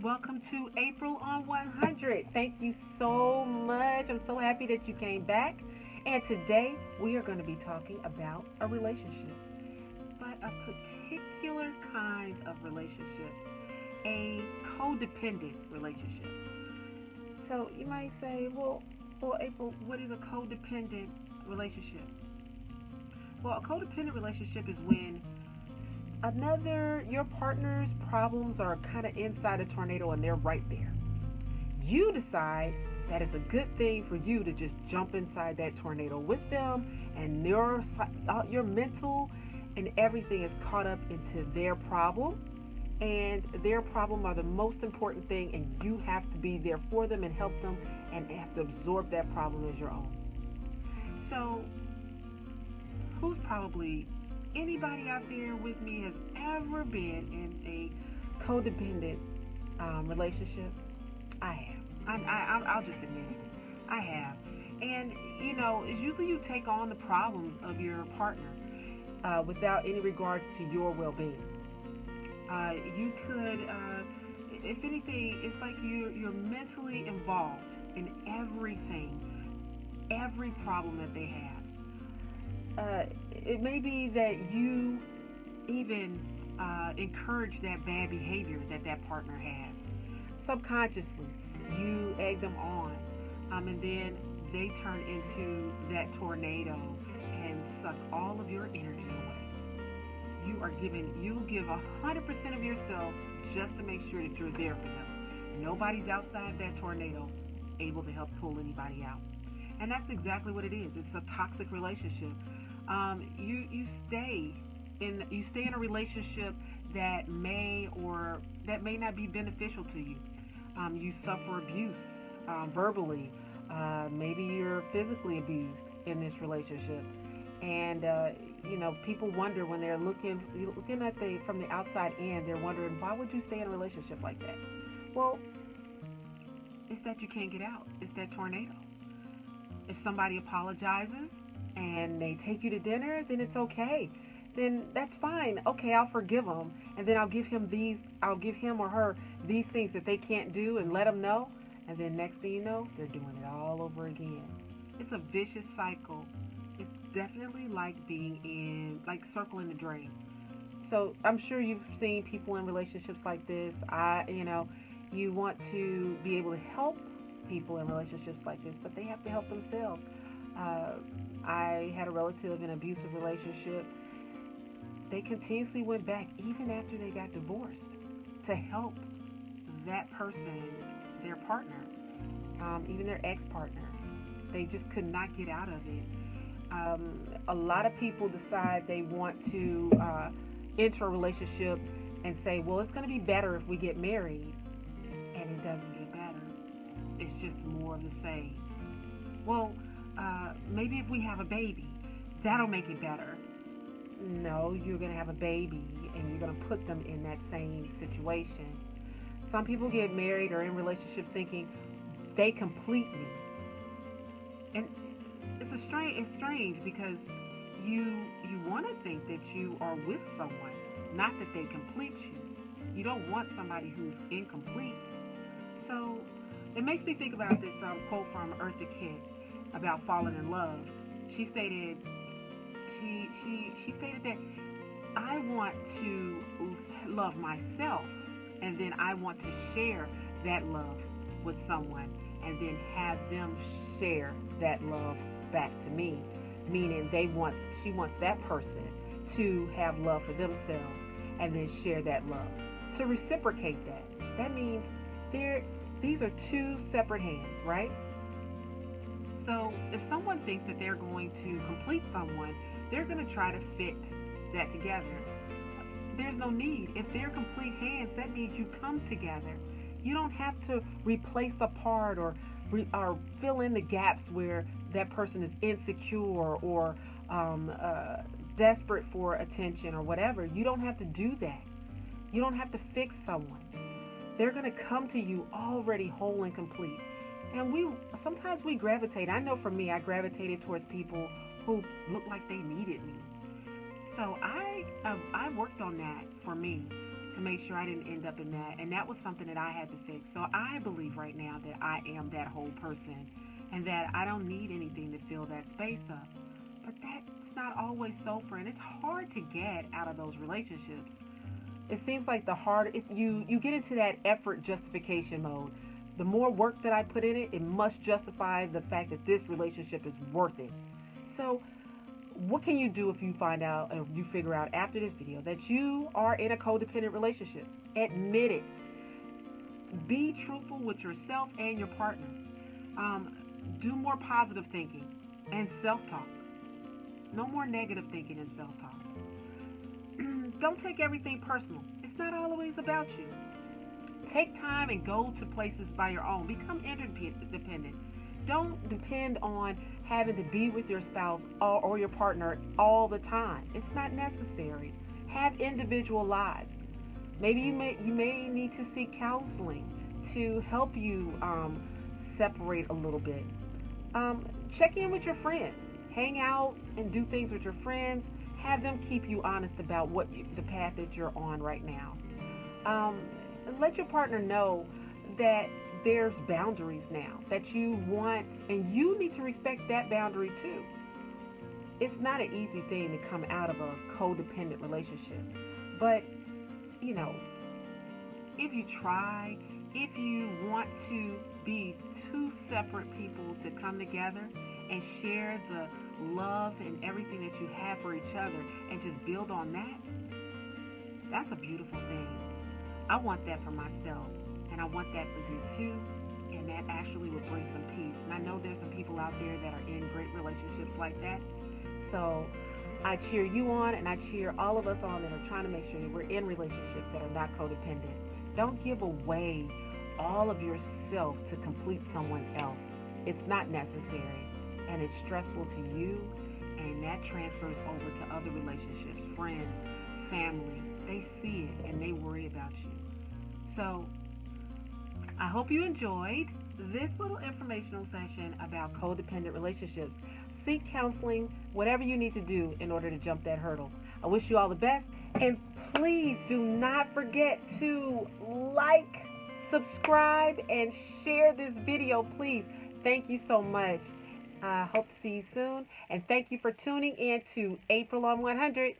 welcome to April on 100. Thank you so much. I'm so happy that you came back. And today we are going to be talking about a relationship, but a particular kind of relationship, a codependent relationship. So you might say, well, April, what is a codependent relationship? Well, a codependent relationship is when your partner's problems are kind of inside a tornado and they're right there. You decide that it's a good thing for you to just jump inside that tornado with them, and your mental and everything is caught up into their problem, and their problem are the most important thing, and you have to be there for them and help them and have to absorb that problem as your own. So who's probably anybody out there with me has ever been in a codependent relationship? I have. I'll just admit it. I have. And, it's usually you take on the problems of your partner without any regards to your well-being. You could, if anything, it's like you're mentally involved in everything, every problem that they have. It may be that you even encourage that bad behavior that partner has. Subconsciously, you egg them on, and then they turn into that tornado and suck all of your energy away. You'll give 100% of yourself just to make sure that you're there for them. Nobody's outside that tornado able to help pull anybody out. And that's exactly what it is. It's a toxic relationship. You stay in a relationship that may not be beneficial to you. You suffer abuse verbally. Maybe you're physically abused in this relationship, and people wonder when they're looking at from the outside in. They're wondering, why would you stay in a relationship like that? Well, it's that you can't get out. It's that tornado. If somebody apologizes and they take you to dinner, then it's okay. Then that's fine. Okay, I'll forgive them, and then I'll give him or her these things that they can't do, and let them know. And then next thing you know, they're doing it all over again. It's a vicious cycle. It's definitely like circling the drain. So I'm sure you've seen people in relationships like this. You want to be able to help people in relationships like this, but they have to help themselves. I had a relative in an abusive relationship. They continuously went back, even after they got divorced, to help that person, their partner, even their ex-partner. They just could not get out of it. A lot of people decide they want to enter a relationship and say, well, it's going to be better if we get married. And it doesn't get better. It's just more of the same. Well, maybe if we have a baby, that'll make it better. No, you're going to have a baby and you're going to put them in that same situation. Some people get married or in relationships thinking they complete me. And it's strange because you want to think that you are with someone, not that they complete you. You don't want somebody who's incomplete. So it makes me think about this quote from Eartha Kitt about falling in love. She stated that I want to love myself, and then I want to share that love with someone, and then have them share that love back to me. Meaning she wants that person to have love for themselves and then share that love. To reciprocate that. That means these are two separate hands, right? So if someone thinks that they're going to complete someone, they're going to try to fit that together. There's no need. If they're complete hands, that means you come together. You don't have to replace a part or fill in the gaps where that person is insecure or desperate for attention or whatever. You don't have to do that. You don't have to fix someone. They're going to come to you already whole and complete. And sometimes we gravitate. I know for me, I gravitated towards people who looked like they needed me. So I worked on that for me. to make sure I didn't end up in that. And that was something that I had to fix. So I believe right now that I am that whole person and that I don't need anything to fill that space up. But that's not always so, friend. It's hard to get out of those relationships. It seems like you get into that effort justification mode. The more work that I put in it, it must justify the fact that this relationship is worth it. So what can you do if you find out, or you figure out after this video that you are in a codependent relationship? Admit it. Be truthful with yourself and your partner. Do more positive thinking and self-talk. No more negative thinking and self-talk. Don't take everything personal. It's not always about you. Take time and go to places by your own. Become interdependent. Don't depend on having to be with your spouse or your partner all the time. It's not necessary. Have individual lives. Maybe you may need to seek counseling to help you separate a little bit. Check in with your friends. Hang out and do things with your friends. Have them keep you honest about the path that you're on right now. Let your partner know that there's boundaries now that you want, and you need to respect that boundary too. It's not an easy thing to come out of a codependent relationship, but if you try, if you want to be two separate people to come together and share the love and everything that you have for each other and just build on that, that's a beautiful thing. I want that for myself, and I want that for you too, and that actually would bring some peace. And I know there's some people out there that are in great relationships like that. So I cheer you on, and I cheer all of us on that are trying to make sure that we're in relationships that are not codependent. Don't give away all of yourself to complete someone else. It's not necessary, and it's stressful to you, and that transfers over to other relationships, friends, family. They see it, and they worry about you. So I hope you enjoyed this little informational session about codependent relationships. Seek counseling, whatever you need to do in order to jump that hurdle. I wish you all the best, and please do not forget to like, subscribe, and share this video, please. Thank you so much. I hope to see you soon, and thank you for tuning in to April on 100.